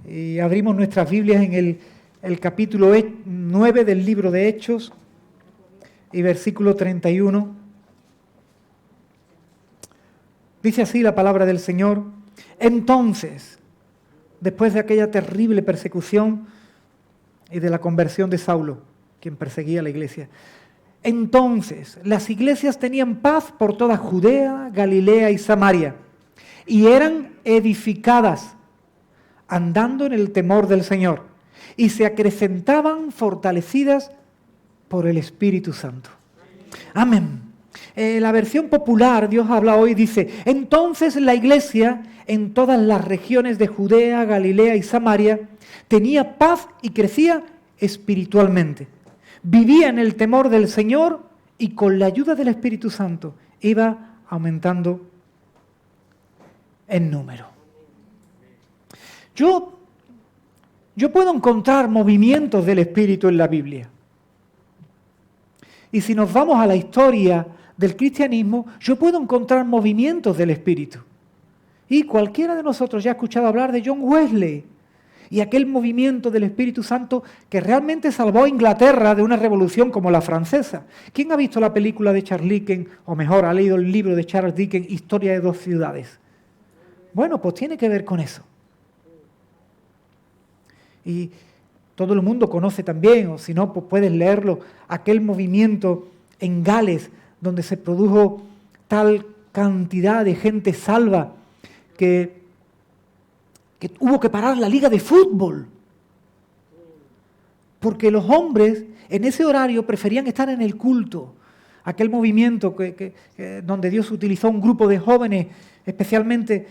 Y abrimos nuestras Biblias en el capítulo 9 del libro de Hechos y versículo 31. Dice así la palabra del Señor: entonces, después de aquella terrible persecución y de la conversión de Saulo, quien perseguía a la iglesia, entonces las iglesias tenían paz por toda Judea, Galilea y Samaria, y eran edificadas, andando en el temor del Señor, y se acrecentaban fortalecidas por el Espíritu Santo. Amén. La versión popular, Dios habla hoy, dice: entonces la iglesia en todas las regiones de Judea, Galilea y Samaria tenía paz y crecía espiritualmente. Vivía en el temor del Señor y con la ayuda del Espíritu Santo iba aumentando en número. Yo puedo encontrar movimientos del Espíritu en la Biblia. Y si nos vamos a la historia del cristianismo, yo puedo encontrar movimientos del Espíritu. Y cualquiera de nosotros ya ha escuchado hablar de John Wesley y aquel movimiento del Espíritu Santo que realmente salvó a Inglaterra de una revolución como la francesa. ¿Quién ha visto la película de Charles Dickens, o mejor, ha leído el libro de Charles Dickens, Historia de dos ciudades? Bueno, pues tiene que ver con eso. Y todo el mundo conoce también, o si no, pues puedes leerlo, aquel movimiento en Gales donde se produjo tal cantidad de gente salva que hubo que parar la liga de fútbol. Porque los hombres en ese horario preferían estar en el culto. Aquel movimiento donde Dios utilizó un grupo de jóvenes, especialmente,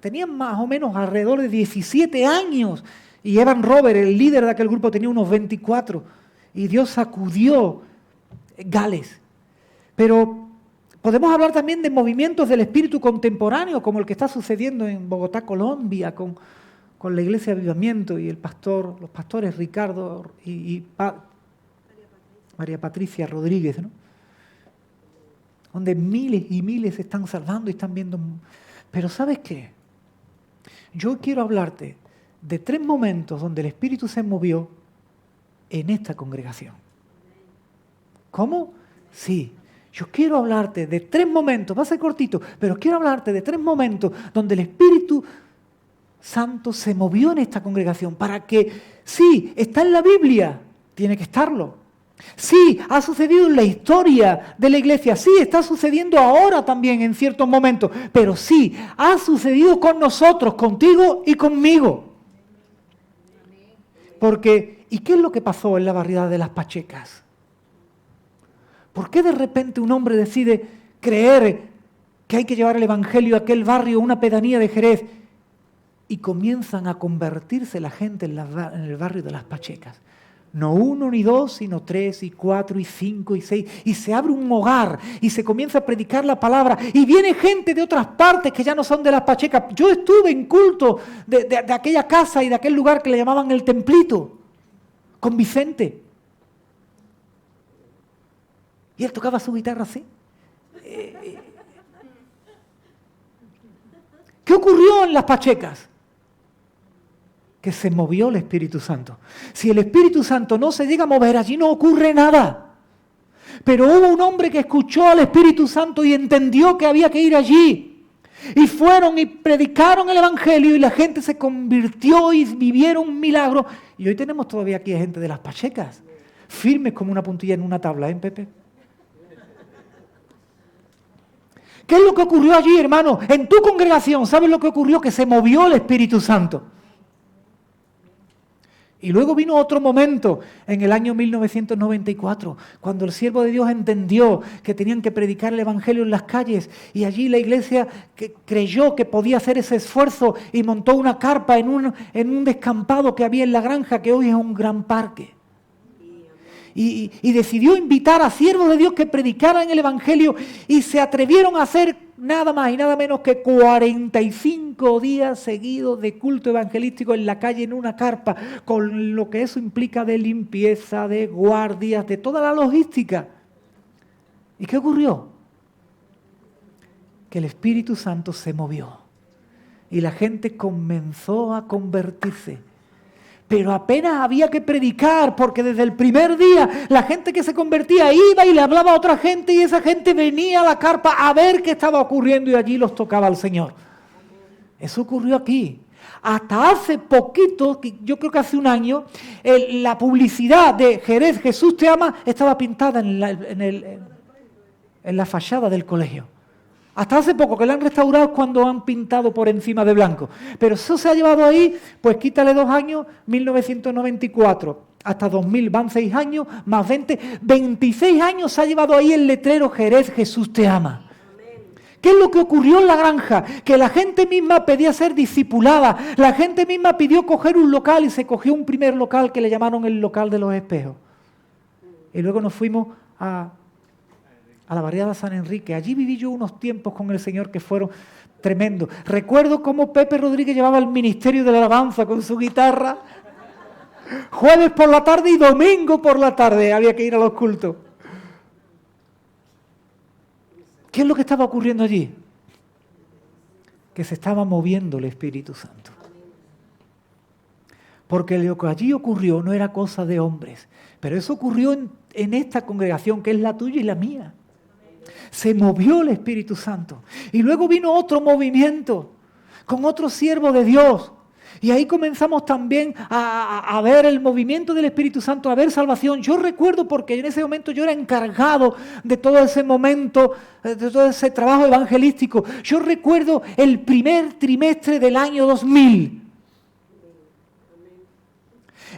tenían más o menos alrededor de 17 años. Y Evan Robert, el líder de aquel grupo, tenía unos 24. Y Dios sacudió Gales. Pero podemos hablar también de movimientos del espíritu contemporáneo, como el que está sucediendo en Bogotá, Colombia, con la Iglesia Avivamiento y los pastores Ricardo y María Patricia Rodríguez, ¿no? Donde miles y miles se están salvando y están viendo. Pero ¿sabes qué? Yo quiero hablarte de 3 momentos donde el Espíritu se movió en esta congregación. ¿Cómo? Sí. Yo quiero hablarte de 3 momentos, va a ser cortito, pero quiero hablarte de 3 momentos donde el Espíritu Santo se movió en esta congregación para que, sí, está en la Biblia, tiene que estarlo. Sí, ha sucedido en la historia de la iglesia, sí, está sucediendo ahora también en ciertos momentos, pero sí, ha sucedido con nosotros, contigo y conmigo. Porque, ¿y qué es lo que pasó en la barriada de Las Pachecas? ¿Por qué de repente un hombre decide creer que hay que llevar el Evangelio a aquel barrio, una pedanía de Jerez? Y comienzan a convertirse la gente en el barrio de Las Pachecas. No 1 ni 2, sino 3 y 4 y 5 y 6. Y se abre un hogar y se comienza a predicar la palabra. Y viene gente de otras partes que ya no son de Las Pachecas. Yo estuve en culto de aquella casa y de aquel lugar que le llamaban el Templito, con Vicente. Y él tocaba su guitarra así. ¿Qué ocurrió en Las Pachecas? Que se movió el Espíritu Santo. Si el Espíritu Santo no se llega a mover, allí no ocurre nada. Pero hubo un hombre que escuchó al Espíritu Santo y entendió que había que ir allí. Y fueron y predicaron el Evangelio y la gente se convirtió y vivieron un milagro. Y hoy tenemos todavía aquí gente de Las Pachecas, firmes como una puntilla en una tabla, ¿eh, Pepe? ¿Qué es lo que ocurrió allí, hermano? En tu congregación, ¿sabes lo que ocurrió? Que se movió el Espíritu Santo. Y luego vino otro momento, en el año 1994, cuando el siervo de Dios entendió que tenían que predicar el Evangelio en las calles, y allí la iglesia creyó que podía hacer ese esfuerzo y montó una carpa en un descampado que había en la granja, que hoy es un gran parque. Y decidió invitar a siervos de Dios que predicaran el Evangelio y se atrevieron a hacer nada más y nada menos que 45 días seguidos de culto evangelístico en la calle, en una carpa, con lo que eso implica de limpieza, de guardias, de toda la logística. ¿Y qué ocurrió? Que el Espíritu Santo se movió. y la gente comenzó a convertirse. Pero apenas había que predicar, porque desde el primer día la gente que se convertía iba y le hablaba a otra gente y esa gente venía a la carpa a ver qué estaba ocurriendo y allí los tocaba el Señor. Eso ocurrió aquí. Hasta hace poquito, yo creo que hace un año, la publicidad de Jerez, Jesús te ama, estaba pintada en la fachada del colegio. Hasta hace poco, que la han restaurado cuando han pintado por encima de blanco. Pero eso se ha llevado ahí, pues quítale 2 años, 1994, hasta 2000, van 6 años, más 20, 26 años se ha llevado ahí el letrero Jerez, Jesús te ama. ¿Qué es lo que ocurrió en la granja? Que la gente misma pedía ser discipulada, la gente misma pidió coger un local y se cogió un primer local que le llamaron el local de los espejos. Y luego nos fuimos a la barriada San Enrique. Allí viví yo unos tiempos con el Señor que fueron tremendos. Recuerdo cómo Pepe Rodríguez llevaba el ministerio de la alabanza con su guitarra. Jueves por la tarde y domingo por la tarde había que ir a los cultos. ¿Qué es lo que estaba ocurriendo allí? Que se estaba moviendo el Espíritu Santo. Porque lo que allí ocurrió no era cosa de hombres, pero eso ocurrió en esta congregación que es la tuya y la mía. Se movió el Espíritu Santo. Y luego vino otro movimiento con otro siervo de Dios. Y ahí comenzamos también a ver el movimiento del Espíritu Santo, a ver salvación. Yo recuerdo, porque en ese momento yo era encargado de todo ese momento, de todo ese trabajo evangelístico. Yo recuerdo el primer trimestre del año 2000.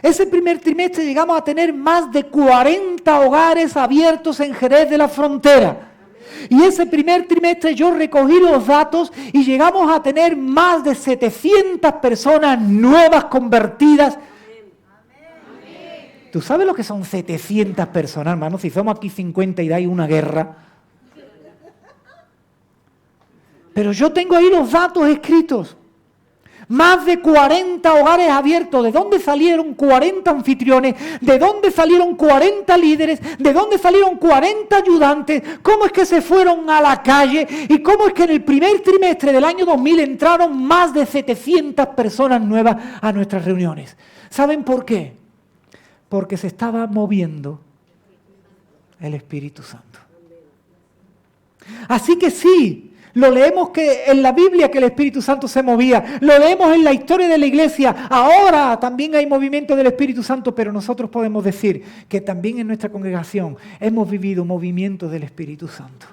Ese primer trimestre llegamos a tener más de 40 hogares abiertos en Jerez de la Frontera. Y ese primer trimestre yo recogí los datos y llegamos a tener más de 700 personas nuevas convertidas. ¿Tú sabes lo que son 700 personas, hermano? Si somos aquí 50 y dais una guerra. Pero yo tengo ahí los datos escritos. Más de 40 hogares abiertos. ¿De dónde salieron 40 anfitriones? ¿De dónde salieron 40 líderes? ¿De dónde salieron 40 ayudantes? ¿Cómo es que se fueron a la calle? ¿Y cómo es que en el primer trimestre del año 2000 entraron más de 700 personas nuevas a nuestras reuniones? ¿Saben por qué? Porque se estaba moviendo el Espíritu Santo. Así que sí, lo leemos que en la Biblia que el Espíritu Santo se movía, lo leemos en la historia de la iglesia, ahora también hay movimiento del Espíritu Santo, pero nosotros podemos decir que también en nuestra congregación hemos vivido movimiento del Espíritu Santo.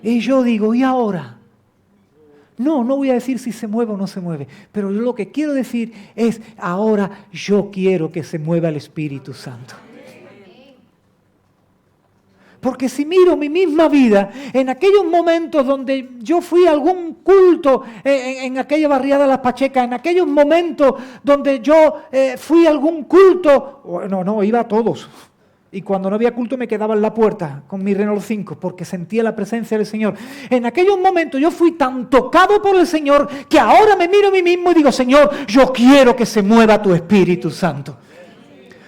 Y yo digo, ¿y ahora? No voy a decir si se mueve o no se mueve, pero yo lo que quiero decir es, ahora yo quiero que se mueva el Espíritu Santo. Porque si miro mi misma vida, en aquellos momentos donde yo fui a algún culto en aquella barriada de Las Pachecas, en aquellos momentos donde yo fui a algún culto, no, iba a todos. Y cuando no había culto me quedaba en la puerta con mi Renault 5 porque sentía la presencia del Señor. En aquellos momentos yo fui tan tocado por el Señor que ahora me miro a mí mismo y digo, Señor, yo quiero que se mueva tu Espíritu Santo.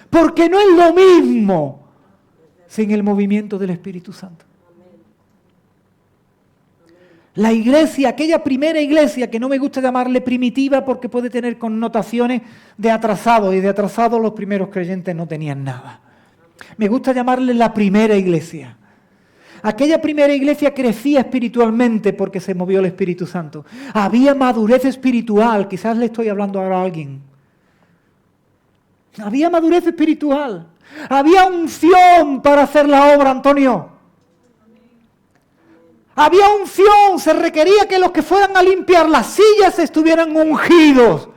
Porque no es lo mismo sin el movimiento del Espíritu Santo. La iglesia, aquella primera iglesia, que no me gusta llamarle primitiva porque puede tener connotaciones de atrasado, y de atrasado los primeros creyentes no tenían nada. Me gusta llamarle la primera iglesia. Aquella primera iglesia crecía espiritualmente porque se movió el Espíritu Santo. Había madurez espiritual, quizás le estoy hablando ahora a alguien. Había madurez espiritual. Había unción para hacer la obra, Antonio. Había unción, se requería que los que fueran a limpiar las sillas estuvieran ungidos.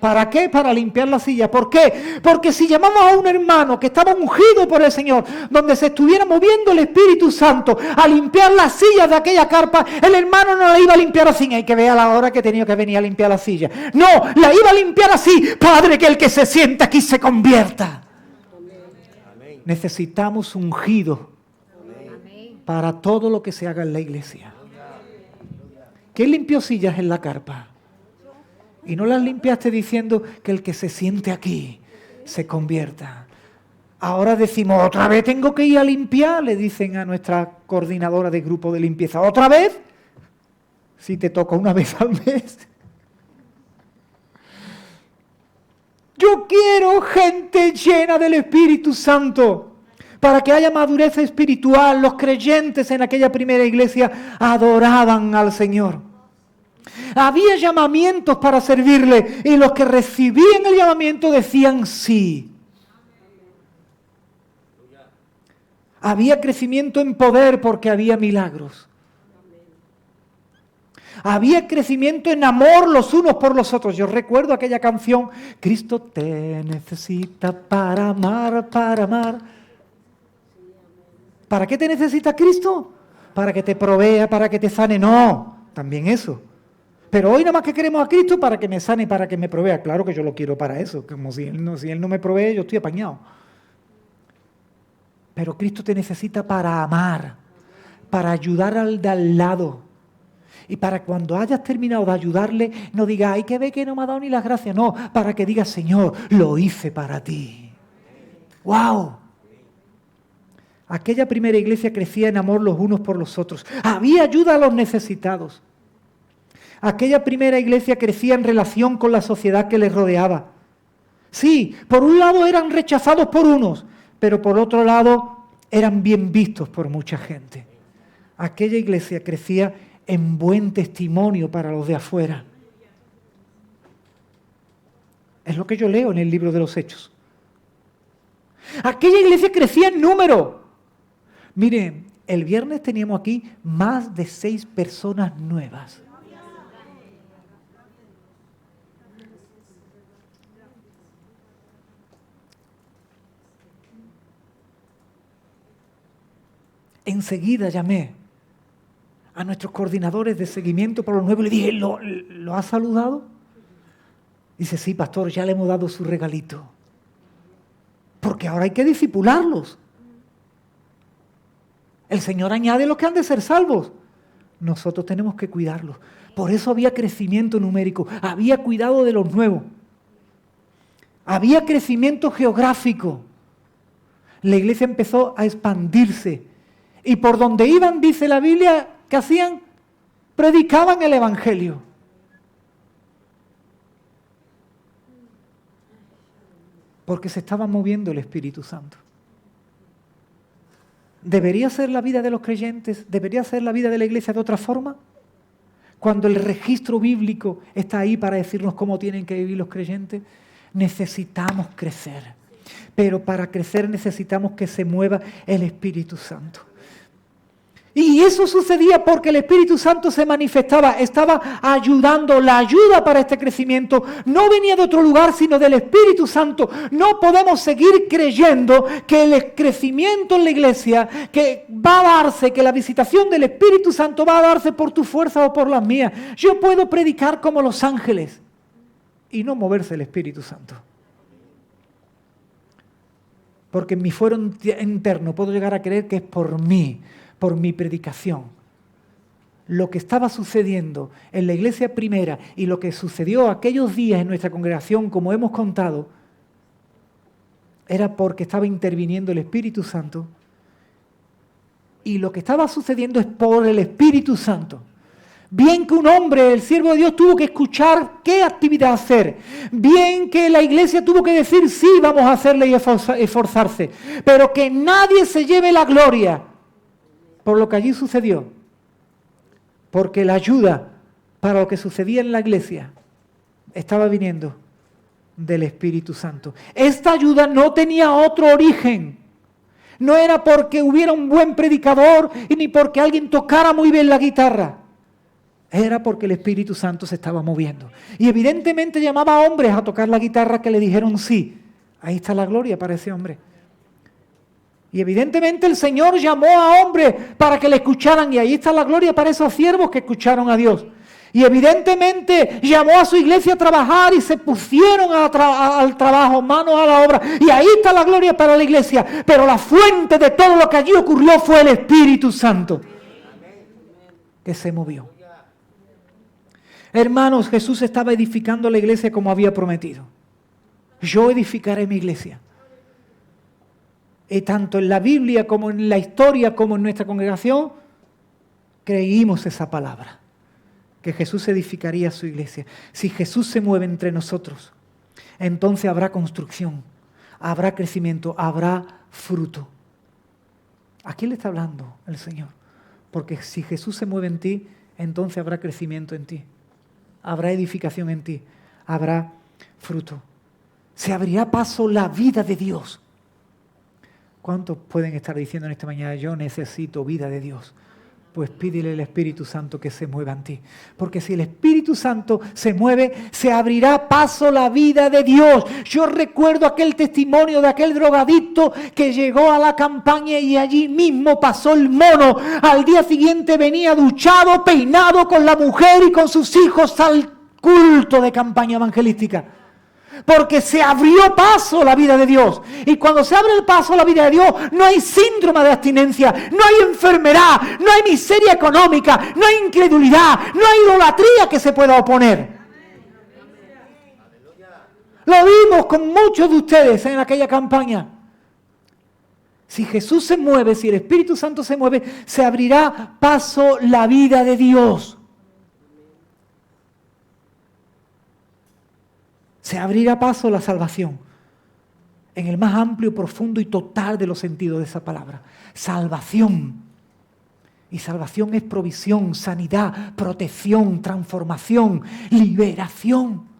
¿Para qué? Para limpiar la silla. ¿Por qué? Porque si llamamos a un hermano que estaba ungido por el Señor, donde se estuviera moviendo el Espíritu Santo a limpiar las sillas de aquella carpa, el hermano no la iba a limpiar así. Hay que ver a la hora que tenía que venir a limpiar la silla. No, la iba a limpiar así. Padre, que el que se sienta aquí se convierta. Amén. Necesitamos ungido para todo lo que se haga en la iglesia. ¿Quién limpió sillas en la carpa? Y no las limpiaste diciendo que el que se siente aquí se convierta. Ahora decimos, ¿otra vez tengo que ir a limpiar? Le dicen a nuestra coordinadora de grupo de limpieza. ¿Otra vez? Si te toca una vez al mes. Yo quiero gente llena del Espíritu Santo. Para que haya madurez espiritual, los creyentes en aquella primera iglesia adoraban al Señor. Había llamamientos para servirle y los que recibían el llamamiento decían sí. Había crecimiento en poder porque había milagros. Había crecimiento en amor los unos por los otros. Yo recuerdo aquella canción, Cristo te necesita para amar, para amar. ¿Para qué te necesita Cristo? Para que te provea, para que te sane. No, también eso. Pero hoy nada más que queremos a Cristo para que me sane, para que me provea. Claro que yo lo quiero para eso, como si Él no me provee, yo estoy apañado. Pero Cristo te necesita para amar, para ayudar al de al lado. Y para cuando hayas terminado de ayudarle, no digas, ay, que ve que no me ha dado ni las gracias. No, para que digas, Señor, lo hice para ti. ¡Wow! Aquella primera iglesia crecía en amor los unos por los otros. Había ayuda a los necesitados. Aquella primera iglesia crecía en relación con la sociedad que les rodeaba. Sí, por un lado eran rechazados por unos, pero por otro lado eran bien vistos por mucha gente. Aquella iglesia crecía en buen testimonio para los de afuera. Es lo que yo leo en el libro de los Hechos. Aquella iglesia crecía en número. Miren, el viernes teníamos aquí más de 6 personas nuevas. Enseguida llamé a nuestros coordinadores de seguimiento para los nuevos y le dije, ¿lo has saludado? Dice, sí, pastor, ya le hemos dado su regalito. Porque ahora hay que discipularlos. El Señor añade los que han de ser salvos. Nosotros tenemos que cuidarlos. Por eso había crecimiento numérico, había cuidado de los nuevos. Había crecimiento geográfico. La iglesia empezó a expandirse. Y por donde iban, dice la Biblia, ¿qué hacían? Predicaban el Evangelio. Porque se estaba moviendo el Espíritu Santo. ¿Debería ser la vida de los creyentes? ¿Debería ser la vida de la iglesia de otra forma? Cuando el registro bíblico está ahí para decirnos cómo tienen que vivir los creyentes, necesitamos crecer. Pero para crecer necesitamos que se mueva el Espíritu Santo. Y eso sucedía porque el Espíritu Santo se manifestaba, estaba ayudando. La ayuda para este crecimiento no venía de otro lugar, sino del Espíritu Santo. No podemos seguir creyendo que el crecimiento en la iglesia, que va a darse, que la visitación del Espíritu Santo va a darse por tu fuerza o por las mías. Yo puedo predicar como los ángeles y no moverse el Espíritu Santo. Porque en mi fuero interno puedo llegar a creer que es por mí, por mi predicación. Lo que estaba sucediendo en la iglesia primera y lo que sucedió aquellos días en nuestra congregación, como hemos contado, era porque estaba interviniendo el Espíritu Santo. Y lo que estaba sucediendo es por el Espíritu Santo. Bien que un hombre, el siervo de Dios, tuvo que escuchar qué actividad hacer. Bien que la iglesia tuvo que decir sí, vamos a hacerle y esforzarse. Pero que nadie se lleve la gloria por lo que allí sucedió, porque la ayuda para lo que sucedía en la iglesia estaba viniendo del Espíritu Santo. Esta ayuda no tenía otro origen, no era porque hubiera un buen predicador y ni porque alguien tocara muy bien la guitarra, era porque el Espíritu Santo se estaba moviendo. Y evidentemente llamaba a hombres a tocar la guitarra que le dijeron sí. Ahí está la gloria para ese hombre. Y evidentemente el Señor llamó a hombres para que le escucharan y ahí está la gloria para esos siervos que escucharon a Dios. Y evidentemente llamó a su iglesia a trabajar y se pusieron al trabajo, manos a la obra. Y ahí está la gloria para la iglesia. Pero la fuente de todo lo que allí ocurrió fue el Espíritu Santo que se movió. Hermanos, Jesús estaba edificando la iglesia como había prometido. Yo edificaré mi iglesia. Y tanto en la Biblia como en la historia como en nuestra congregación creímos esa palabra, que Jesús edificaría su iglesia. Si Jesús se mueve entre nosotros, entonces habrá construcción, habrá crecimiento, habrá fruto. ¿A quién le está hablando el Señor? Porque si Jesús se mueve en ti, entonces habrá crecimiento en ti, habrá edificación en ti, habrá fruto. Se abrirá paso la vida de Dios. ¿Cuántos pueden estar diciendo en esta mañana, yo necesito vida de Dios? Pues pídele al Espíritu Santo que se mueva en ti. Porque si el Espíritu Santo se mueve, se abrirá paso la vida de Dios. Yo recuerdo aquel testimonio de aquel drogadicto que llegó a la campaña y allí mismo pasó el mono. Al día siguiente venía duchado, peinado con la mujer y con sus hijos al culto de campaña evangelística. Porque se abrió paso la vida de Dios. Y cuando se abre el paso la vida de Dios, no hay síndrome de abstinencia, no hay enfermedad, no hay miseria económica, no hay incredulidad, no hay idolatría que se pueda oponer. Lo vimos con muchos de ustedes en aquella campaña. Si Jesús se mueve, si el Espíritu Santo se mueve, se abrirá paso la vida de Dios. Se abrirá paso la salvación, en el más amplio, profundo y total de los sentidos de esa palabra. Salvación. Y salvación es provisión, sanidad, protección, transformación, liberación.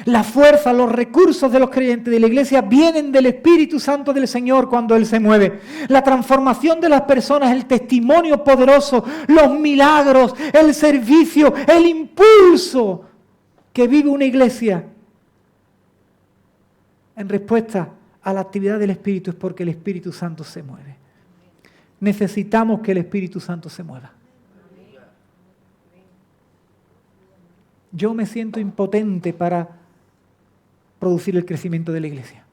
La fuerza, los recursos de los creyentes de la iglesia vienen del Espíritu Santo del Señor cuando Él se mueve. La transformación de las personas, el testimonio poderoso, los milagros, el servicio, el impulso que vive una iglesia en respuesta a la actividad del Espíritu es porque el Espíritu Santo se mueve. Necesitamos que el Espíritu Santo se mueva. Yo me siento impotente para producir el crecimiento de la iglesia.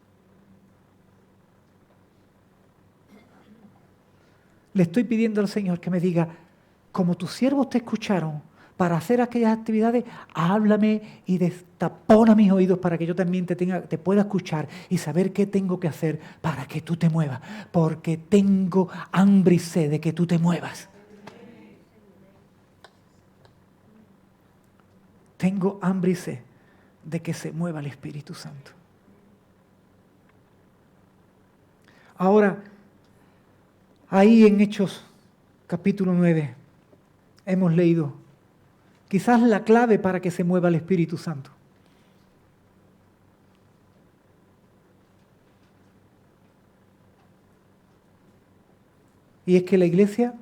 Le estoy pidiendo al Señor que me diga, como tus siervos te escucharon para hacer aquellas actividades, háblame y destapona mis oídos para que yo también te pueda escuchar y saber qué tengo que hacer para que tú te muevas, porque tengo hambre y sed de que tú te muevas. Tengo hambre y sed de que se mueva el Espíritu Santo. Ahora, ahí en Hechos capítulo 9 hemos leído quizás la clave para que se mueva el Espíritu Santo. Y es que la iglesia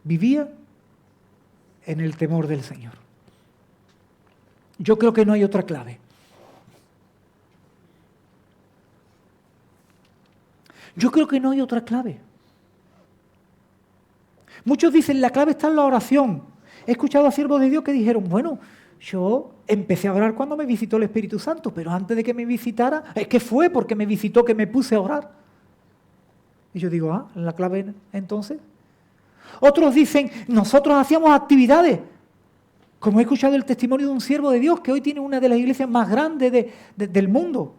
vivía en el temor del Señor. Yo creo que no hay otra clave. Yo creo que no hay otra clave. Muchos dicen, la clave está en la oración. He escuchado a siervos de Dios que dijeron, bueno, yo empecé a orar cuando me visitó el Espíritu Santo, pero antes de que me visitara, es que fue porque me visitó que me puse a orar. Y yo digo, la clave entonces. Otros dicen, nosotros hacíamos actividades. Como he escuchado el testimonio de un siervo de Dios que hoy tiene una de las iglesias más grandes del mundo.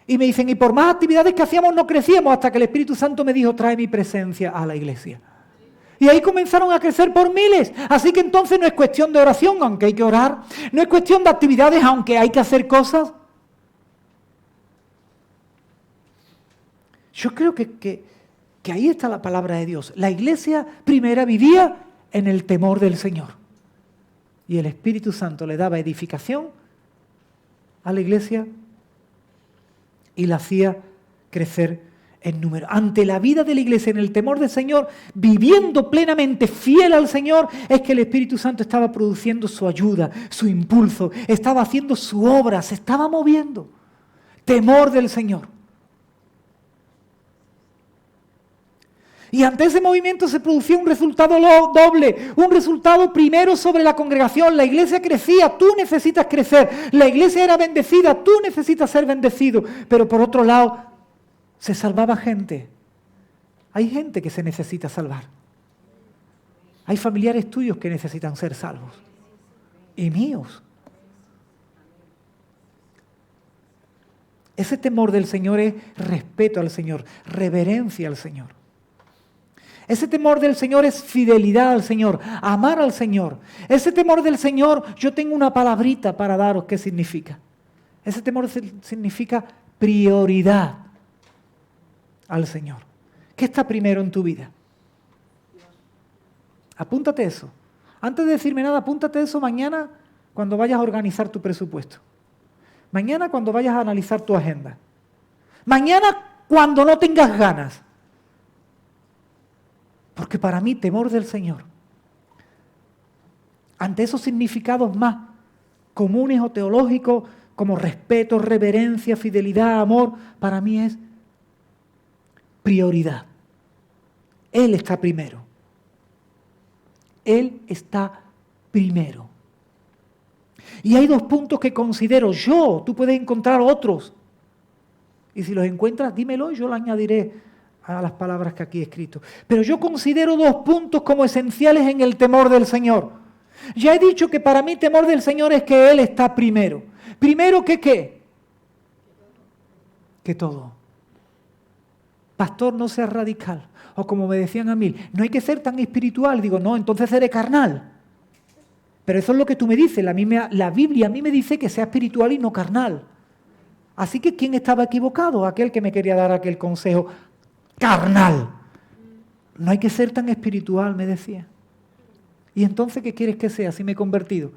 Y me dicen, y por más actividades que hacíamos no crecíamos hasta que el Espíritu Santo me dijo, trae mi presencia a la iglesia. Y ahí comenzaron a crecer por miles. Así que entonces no es cuestión de oración, aunque hay que orar. No es cuestión de actividades, aunque hay que hacer cosas. Yo creo que ahí está la palabra de Dios. La iglesia primera vivía en el temor del Señor. Y el Espíritu Santo le daba edificación a la iglesia y la hacía crecer en número. Ante la vida de la iglesia en el temor del Señor, viviendo plenamente fiel al Señor, es que el Espíritu Santo estaba produciendo su ayuda, su impulso, estaba haciendo su obra, se estaba moviendo. Temor del Señor. Y ante ese movimiento se producía un resultado doble, un resultado primero sobre la congregación. La iglesia crecía, tú necesitas crecer. La iglesia era bendecida, tú necesitas ser bendecido. Pero por otro lado, se salvaba gente. Hay gente que se necesita salvar. Hay familiares tuyos que necesitan ser salvos. Y míos. Ese temor del Señor es respeto al Señor, reverencia al Señor. Ese temor del Señor es fidelidad al Señor, amar al Señor. Ese temor del Señor, yo tengo una palabrita para daros qué significa. Ese temor significa prioridad al Señor. ¿Qué está primero en tu vida? Apúntate eso. Antes de decirme nada, apúntate eso mañana cuando vayas a organizar tu presupuesto. Mañana cuando vayas a analizar tu agenda. Mañana cuando no tengas ganas. Porque para mí, temor del Señor, ante esos significados más comunes o teológicos, como respeto, reverencia, fidelidad, amor, para mí es prioridad. Él está primero. Él está primero. Y hay dos puntos que considero yo, tú puedes encontrar otros. Y si los encuentras, dímelo y yo lo añadiré a las palabras que aquí he escrito. Pero yo considero dos puntos como esenciales en el temor del Señor. Ya he dicho que para mí temor del Señor es que Él está primero. ¿Primero que qué? Que todo. Pastor, no seas radical. O como me decían a mí, no hay que ser tan espiritual. Digo, no, entonces seré carnal. Pero eso es lo que tú me dices. La Biblia a mí me dice que sea espiritual y no carnal. Así que ¿quién estaba equivocado? Aquel que me quería dar aquel consejo carnal. No hay que ser tan espiritual, me decía. ¿Y entonces qué quieres que sea si me he convertido?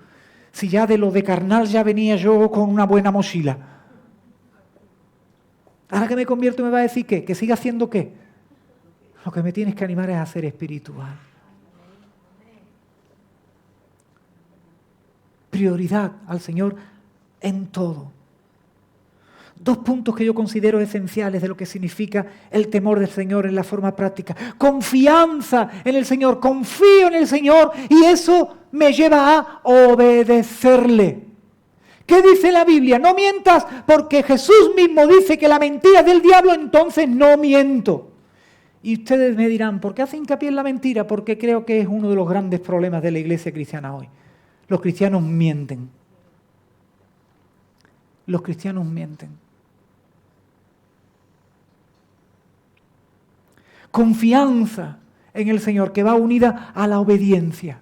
Si ya de lo de carnal ya venía yo con una buena mochila. Ahora que me convierto me va a decir ¿qué? ¿Que siga haciendo qué? Lo que me tienes que animar es a ser espiritual. Prioridad al Señor en todo. Dos puntos que yo considero esenciales de lo que significa el temor del Señor en la forma práctica. Confianza en el Señor, confío en el Señor y eso me lleva a obedecerle. ¿Qué dice la Biblia? No mientas porque Jesús mismo dice que la mentira es del diablo, entonces no miento. Y ustedes me dirán, ¿por qué hace hincapié en la mentira? Porque creo que es uno de los grandes problemas de la iglesia cristiana hoy. Los cristianos mienten. Los cristianos mienten. Confianza en el Señor que va unida a la obediencia.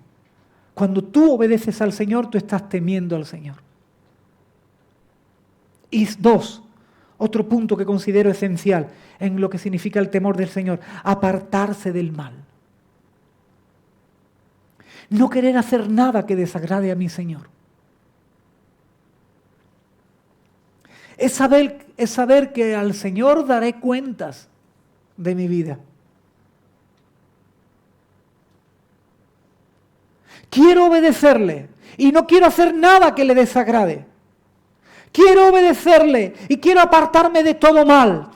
Cuando tú obedeces al Señor, tú estás temiendo al Señor. Y dos, otro punto que considero esencial en lo que significa el temor del Señor, apartarse del mal. No querer hacer nada que desagrade a mi Señor. Es saber que al Señor daré cuentas de mi vida. Quiero obedecerle y no quiero hacer nada que le desagrade. Quiero obedecerle y quiero apartarme de todo mal.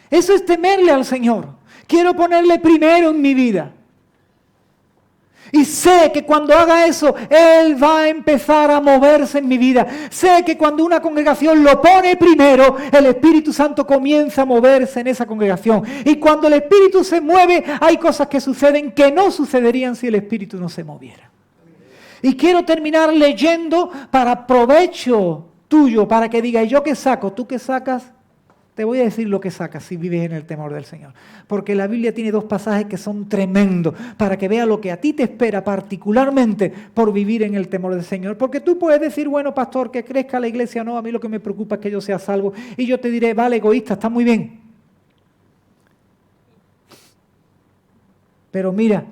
Eso es temerle al Señor. Quiero ponerle primero en mi vida. Y sé que cuando haga eso, Él va a empezar a moverse en mi vida. Sé que cuando una congregación lo pone primero, el Espíritu Santo comienza a moverse en esa congregación. Y cuando el Espíritu se mueve, hay cosas que suceden que no sucederían si el Espíritu no se moviera. Y quiero terminar leyendo para provecho tuyo, para que diga, ¿y yo qué saco? ¿Tú qué sacas? Te voy a decir lo que sacas si vives en el temor del Señor. Porque la Biblia tiene dos pasajes que son tremendos para que veas lo que a ti te espera particularmente por vivir en el temor del Señor. Porque tú puedes decir, bueno, pastor, que crezca la iglesia. No, a mí lo que me preocupa es que yo sea salvo. Y yo te diré, vale, egoísta, está muy bien. Pero mira,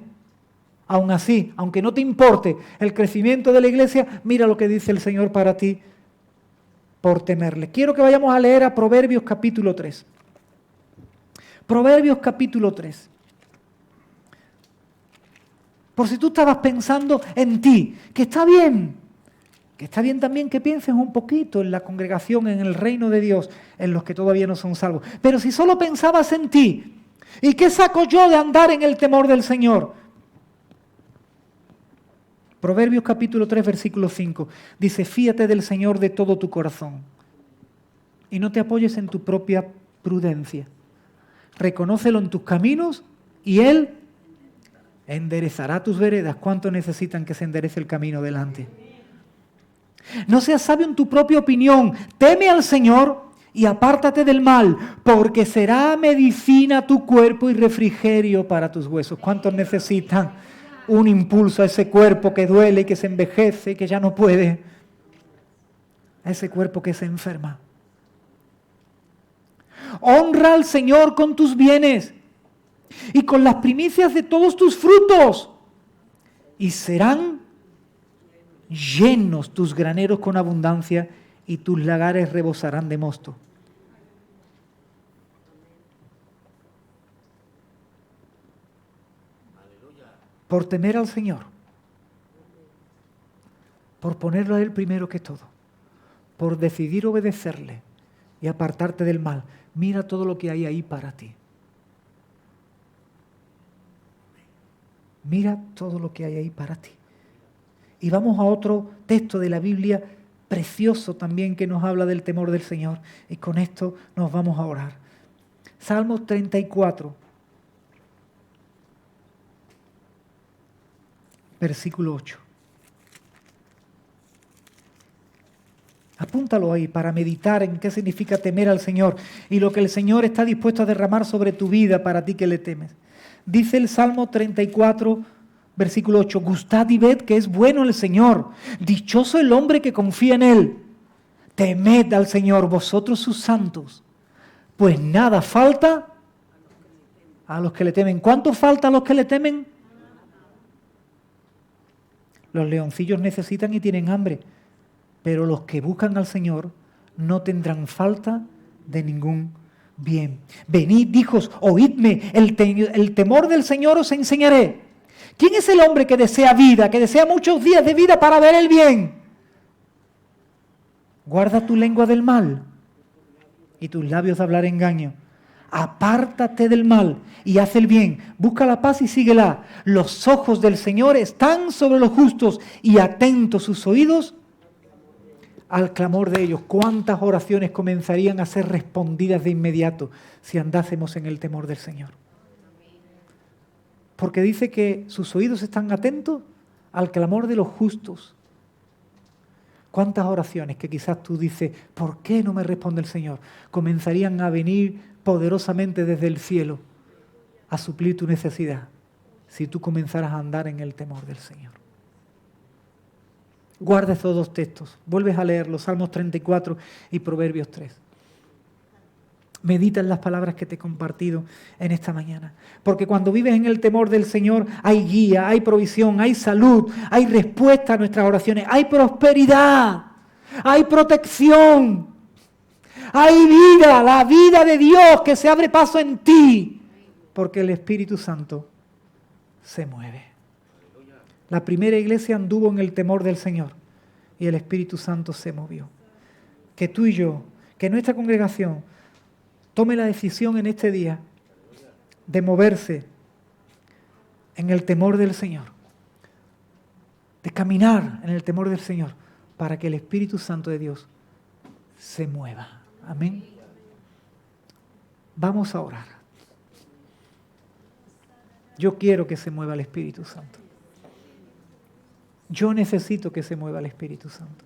aún así, aunque no te importe el crecimiento de la iglesia, mira lo que dice el Señor para ti. Por temerle. Quiero que vayamos a leer a Proverbios capítulo 3. Proverbios capítulo 3. Por si tú estabas pensando en ti, que está bien también que pienses un poquito en la congregación, en el reino de Dios, en los que todavía no son salvos. Pero si solo pensabas en ti, ¿y qué saco yo de andar en el temor del Señor? Proverbios capítulo 3, versículo 5, dice, fíate del Señor de todo tu corazón y no te apoyes en tu propia prudencia. Reconócelo en tus caminos y Él enderezará tus veredas. ¿Cuánto necesitan que se enderece el camino delante? No seas sabio en tu propia opinión, teme al Señor y apártate del mal, porque será medicina a tu cuerpo y refrigerio para tus huesos. ¿Cuántos necesitan un impulso a ese cuerpo que duele y que se envejece y que ya no puede? A ese cuerpo que se enferma. Honra al Señor con tus bienes y con las primicias de todos tus frutos, y serán llenos tus graneros con abundancia y tus lagares rebosarán de mosto. Por temer al Señor, por ponerlo a Él primero que todo, por decidir obedecerle y apartarte del mal, mira todo lo que hay ahí para ti. Mira todo lo que hay ahí para ti. Y vamos a otro texto de la Biblia precioso también que nos habla del temor del Señor. Y con esto nos vamos a orar. Salmos 34, versículo 8. Apúntalo ahí para meditar en qué significa temer al Señor y lo que el Señor está dispuesto a derramar sobre tu vida para ti que le temes. Dice el Salmo 34, versículo 8, gustad y ved que es bueno el Señor, dichoso el hombre que confía en Él. Temed al Señor vosotros sus santos, pues nada falta a los que le temen. ¿Cuánto falta a los que le temen? Los leoncillos necesitan y tienen hambre, pero los que buscan al Señor no tendrán falta de ningún bien. Venid, hijos, oídme, el temor del Señor os enseñaré. ¿Quién es el hombre que desea vida, que desea muchos días de vida para ver el bien? Guarda tu lengua del mal y tus labios de hablar engaño. Apártate del mal y haz el bien. Busca la paz y síguela. Los ojos del Señor están sobre los justos y atentos sus oídos al clamor de ellos. ¿Cuántas oraciones comenzarían a ser respondidas de inmediato si andásemos en el temor del Señor? Porque dice que sus oídos están atentos al clamor de los justos. ¿Cuántas oraciones que quizás tú dices, ¿por qué no me responde el Señor? Comenzarían a venir poderosamente desde el cielo a suplir tu necesidad si tú comenzaras a andar en el temor del Señor. Guarda estos dos textos, vuelves a leerlos, Salmos 34 y Proverbios 3. Medita en las palabras que te he compartido en esta mañana. Porque cuando vives en el temor del Señor hay guía, hay provisión, hay salud, hay respuesta a nuestras oraciones, hay prosperidad, hay protección, hay vida, la vida de Dios que se abre paso en ti. Porque el Espíritu Santo se mueve. La primera iglesia anduvo en el temor del Señor y el Espíritu Santo se movió. Que tú y yo, que nuestra congregación tome la decisión en este día de moverse en el temor del Señor, de caminar en el temor del Señor para que el Espíritu Santo de Dios se mueva. Amén. Vamos a orar. Yo quiero que se mueva el Espíritu Santo. Yo necesito que se mueva el Espíritu Santo.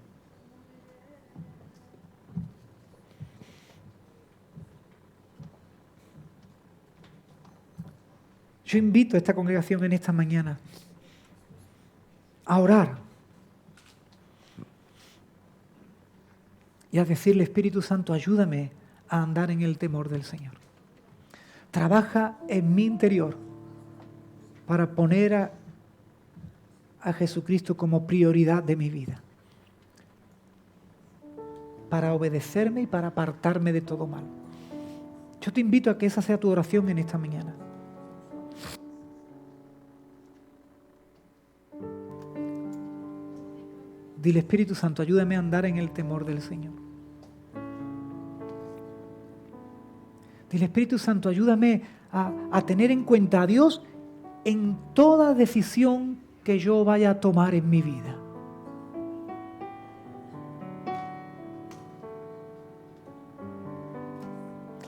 Yo invito a esta congregación en esta mañana a orar y a decirle, Espíritu Santo, ayúdame a andar en el temor del Señor. Trabaja en mi interior para poner a Jesucristo como prioridad de mi vida, para obedecerme y para apartarme de todo mal. Yo te invito a que esa sea tu oración en esta mañana. Dile, Espíritu Santo, ayúdame a andar en el temor del Señor. Dile, Espíritu Santo, ayúdame a tener en cuenta a Dios en toda decisión que yo vaya a tomar en mi vida.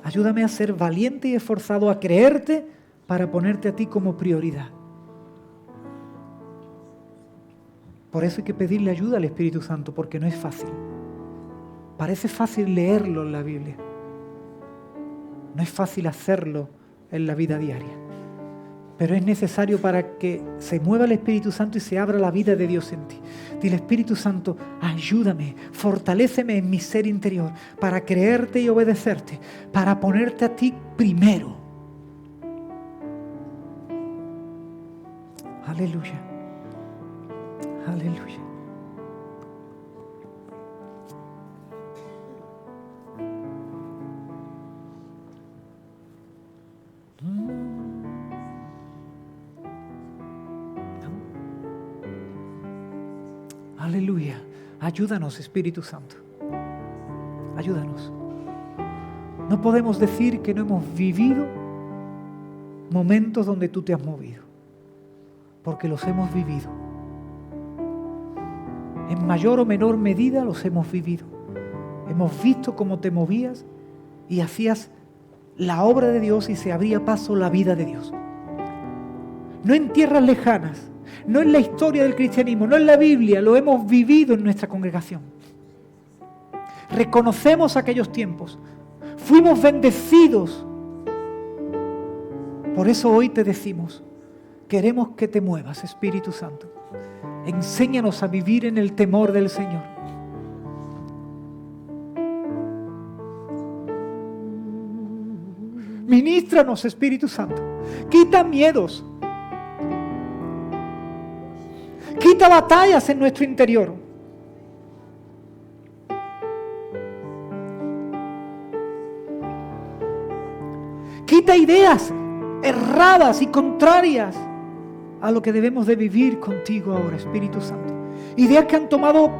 Ayúdame a ser valiente y esforzado a creerte para ponerte a ti como prioridad. Por eso hay que pedirle ayuda al Espíritu Santo, porque no es fácil. Parece fácil leerlo en la Biblia, No es fácil hacerlo en la vida diaria, pero es necesario para que se mueva el Espíritu Santo y se abra la vida de Dios en ti. Dile: Espíritu Santo, ayúdame, fortaléceme en mi ser interior para creerte y obedecerte, para ponerte a ti primero. Aleluya. Aleluya. Aleluya. Ayúdanos, Espíritu Santo. Ayúdanos. No podemos decir que no hemos vivido momentos donde tú te has movido, porque los hemos vivido. En mayor o menor medida los hemos vivido. Hemos visto cómo te movías y hacías la obra de Dios y se abría paso la vida de Dios. No en tierras lejanas, no en la historia del cristianismo, no en la Biblia, lo hemos vivido en nuestra congregación. Reconocemos aquellos tiempos, fuimos bendecidos. Por eso hoy te decimos: queremos que te muevas, Espíritu Santo. Enséñanos a vivir en el temor del Señor. Ministranos, Espíritu Santo. Quita miedos. Quita batallas en nuestro interior. Quita ideas erradas y contrarias a lo que debemos de vivir contigo ahora, Espíritu Santo. Ideas que han tomado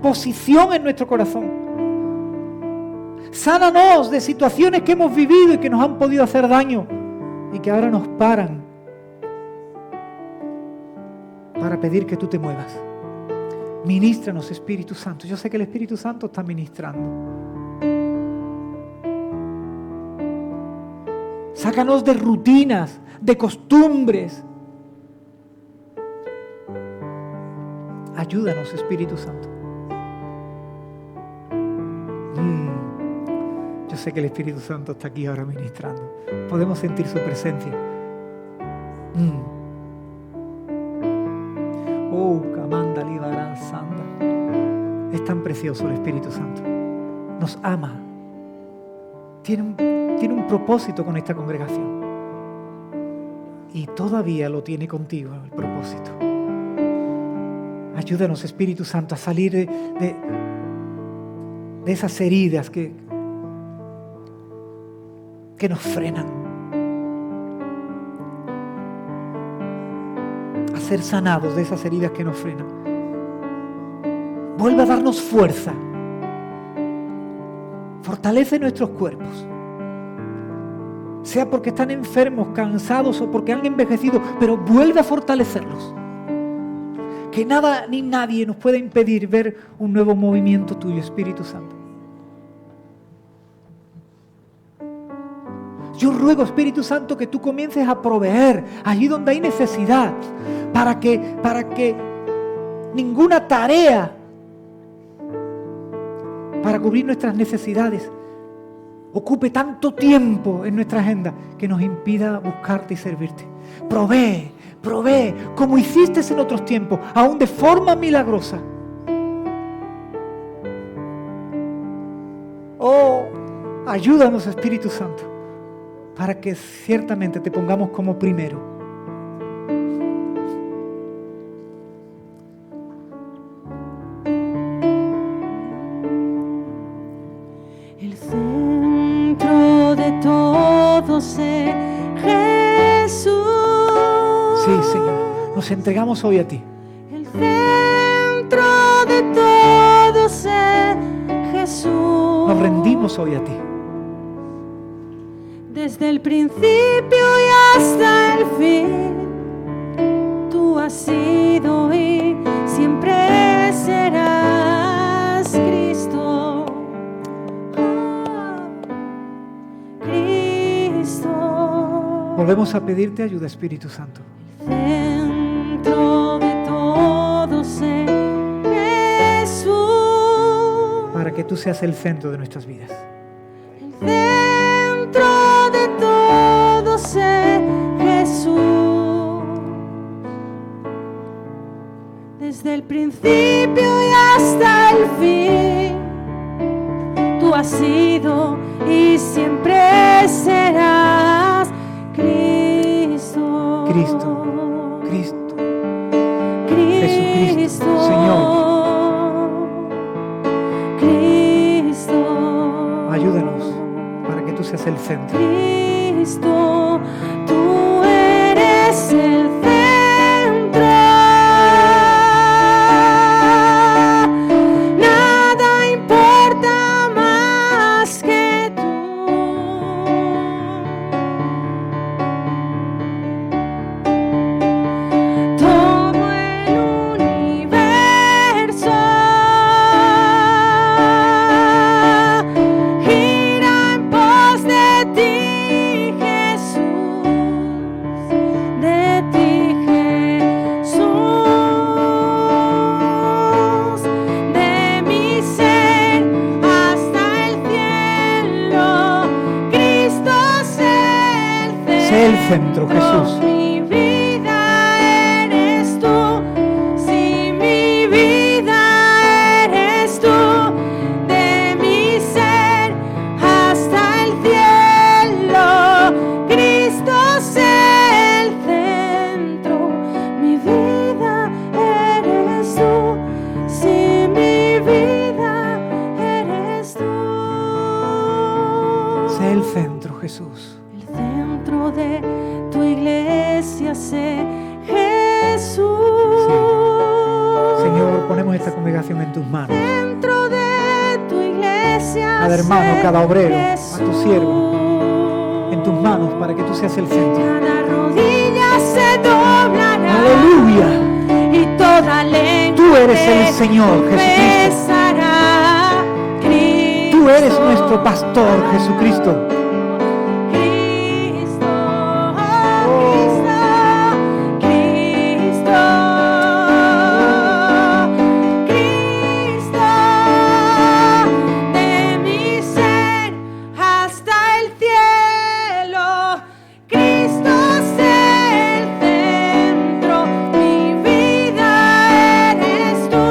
posición en nuestro corazón. Sánanos de situaciones que hemos vivido y que nos han podido hacer daño y que ahora nos paran para pedir que tú te muevas. Ministranos, Espíritu Santo. Yo sé que el Espíritu Santo está ministrando. Sácanos de rutinas, de costumbres. Ayúdanos, Espíritu Santo. Yo sé que el Espíritu Santo está aquí ahora ministrando. Podemos sentir su presencia. Oh, Kamanda Libarán Sanda. Es tan precioso el Espíritu Santo. Nos ama. Tiene un propósito con esta congregación. Y todavía lo tiene contigo, el propósito. Ayúdanos, Espíritu Santo, a salir de esas heridas que nos frenan. A ser sanados de esas heridas que nos frenan. Vuelve a darnos fuerza. Fortalece nuestros cuerpos. Sea porque están enfermos, cansados o porque han envejecido, pero vuelve a fortalecerlos. Que nada ni nadie nos pueda impedir ver un nuevo movimiento tuyo, Espíritu Santo. Yo ruego, Espíritu Santo, que tú comiences a proveer allí donde hay necesidad, para que ninguna tarea para cubrir nuestras necesidades ocupe tanto tiempo en nuestra agenda que nos impida buscarte y servirte. Provee, como hiciste en otros tiempos, aún de forma milagrosa. Oh, ayúdanos, Espíritu Santo, para que ciertamente te pongamos como primero. El centro de todo es Jesús. Sí, Señor, nos entregamos hoy a ti. El centro de todo es Jesús. Nos rendimos hoy a ti. Desde el principio y hasta el fin, tú has sido y siempre serás Cristo. Cristo. Volvemos a pedirte ayuda, Espíritu Santo. Centro de todo es Jesús. Para que tú seas el centro de nuestras vidas. El centro sé, Jesús, desde el principio y hasta el fin, tú has sido y siempre serás Cristo. Cristo, Cristo, Cristo, Jesucristo, Señor. Cristo, Ayúdanos para que tú seas el centro. Cristo, tú eres el centro. Nada importa más que tú. Todo el universo gira en pos de ti, Jesús, de ti, Jesús, de mi ser hasta el cielo. Cristo Sé el centro, Jesús. Mi vida eres tú, si mi vida eres tú, de mi ser hasta el cielo. Cristo sé el centro, mi vida eres tú, si mi vida eres tú. Sé el centro, Jesús. El centro de tu iglesia sé, Jesús. Señor, ponemos esta congregación en tus manos. Centro de tu iglesia Cada hermano, sé, cada obrero, a Jesús. tu siervo, en tus manos para que tú seas el centro. Cada rodilla se doblará. Aleluya. Y toda lengua Tú eres el Señor, Jesucristo. confesará, Cristo. Tú eres nuestro pastor, Jesucristo. Cristo, Cristo, Cristo, de mi ser hasta el cielo. Cristo sé el centro, mi vida eres tú,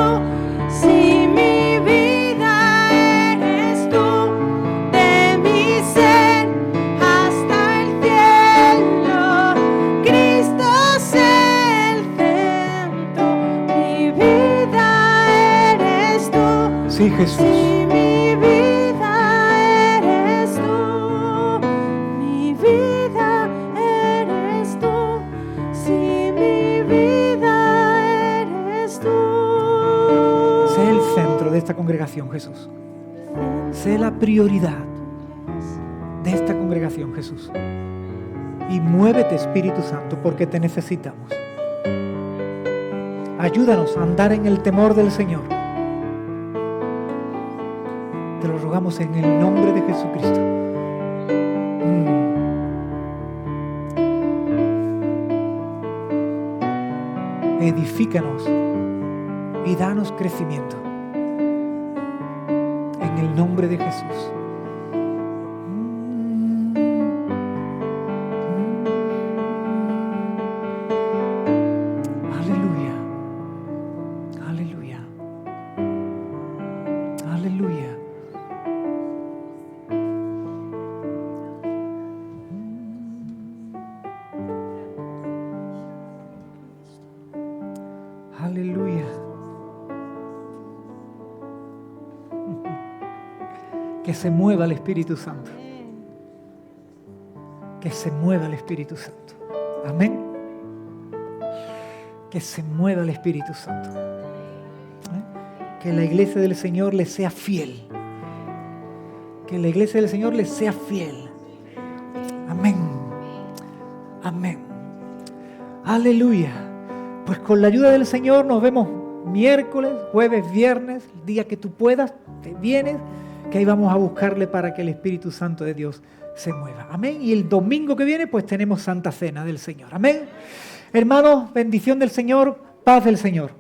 si mi vida eres tú, de mi ser hasta el cielo. Cristo sé el centro, mi vida eres tú. Sí, Jesús. Si mi vida eres tú, mi vida eres tú, si mi vida eres tú. Sé el centro de esta congregación, Jesús. Sé la prioridad de esta congregación, Jesús. Y muévete, Espíritu Santo, porque te necesitamos. Ayúdanos a andar en el temor del Señor. Te lo rogamos en el nombre de Jesucristo. Edifícanos y danos crecimiento. En el nombre de Jesús. Aleluya. Aleluya. Aleluya. Aleluya. Que se mueva el Espíritu Santo. Que se mueva el Espíritu Santo. Amén. Que se mueva el Espíritu Santo. Que la iglesia del Señor le sea fiel. Que la iglesia del Señor le sea fiel. Amén. Amén. Aleluya. Pues con la ayuda del Señor nos vemos miércoles, jueves, viernes, el día que tú puedas, te vienes, que ahí vamos a buscarle para que el Espíritu Santo de Dios se mueva. Amén. Y el domingo que viene pues tenemos Santa Cena del Señor. Amén. Hermanos, bendición del Señor, paz del Señor.